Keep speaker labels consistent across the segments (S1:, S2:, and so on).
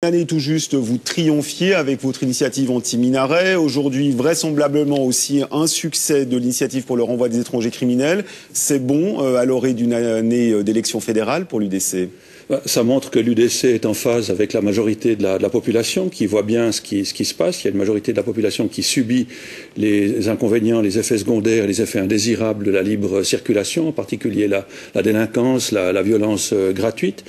S1: Année tout juste, vous triomphiez avec votre initiative anti-minaret. Aujourd'hui, vraisemblablement aussi un succès de l'initiative pour le renvoi des étrangers criminels. C'est bon à l'orée d'une année d'élection fédérale pour l'UDC?
S2: Ça montre que l'UDC est en phase avec la majorité de la population, qui voit bien ce qui se passe. Il y a une majorité de la population qui subit les inconvénients, les effets secondaires, les effets indésirables de la libre circulation, en particulier la délinquance, la violence gratuite.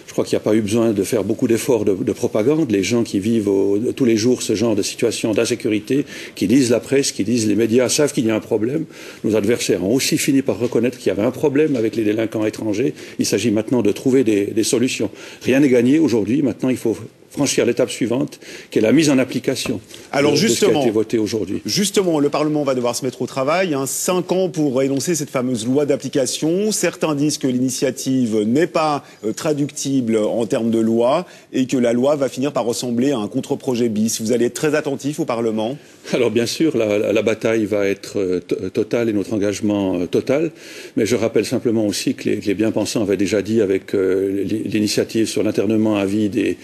S2: Je crois qu'il n'y a pas eu besoin de faire beaucoup d'efforts de propagande. Les gens qui vivent tous les jours ce genre de situation d'insécurité, qui lisent la presse, qui lisent les médias, savent qu'il y a un problème. Nos adversaires ont aussi fini par reconnaître qu'il y avait un problème avec les délinquants étrangers. Il s'agit maintenant de trouver des solutions. Rien n'est gagné aujourd'hui. Maintenant, il faut franchir l'étape suivante, qui est la mise en application de ce qui a été voté aujourd'hui.
S1: Justement, le Parlement va devoir se mettre au travail. 5 ans pour énoncer cette fameuse loi d'application. Certains disent que l'initiative n'est pas traductible en termes de loi et que la loi va finir par ressembler à un contre-projet bis. Vous allez être très attentif au Parlement?
S2: Alors bien sûr, la bataille va être totale et notre engagement total. Mais je rappelle simplement aussi que les bien-pensants avaient déjà dit avec l'initiative sur l'internement à vie des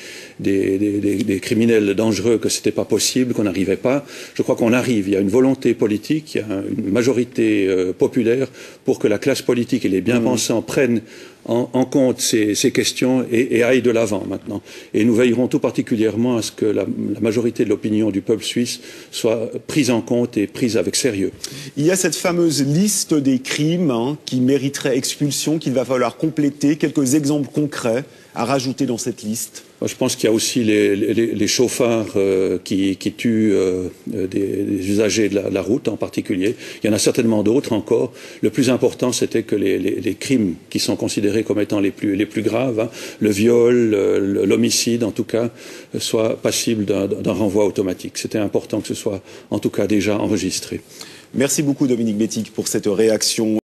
S2: criminels dangereux que c'était pas possible, qu'on n'arrivait pas. Je crois qu'on arrive. Il y a une volonté politique, il y a une majorité populaire pour que la classe politique et les bien-pensants prennent en compte ces questions et aillent de l'avant maintenant. Et nous veillerons tout particulièrement à ce que la majorité de l'opinion du peuple suisse soit prise en compte et prise avec sérieux.
S1: Il y a cette fameuse liste des crimes qui mériteraient expulsion, qu'il va falloir compléter. Quelques exemples concrets à rajouter dans cette liste?
S2: Je pense qu'il y a aussi les chauffards qui tuent des usagers de la route en particulier. Il y en a certainement d'autres encore. Le plus important, c'était que les crimes qui sont considérés comme étant les plus graves, le viol, l'homicide en tout cas, soient passibles d'un renvoi automatique. C'était important que ce soit en tout cas déjà enregistré.
S1: Merci beaucoup Dominique Bétic pour cette réaction.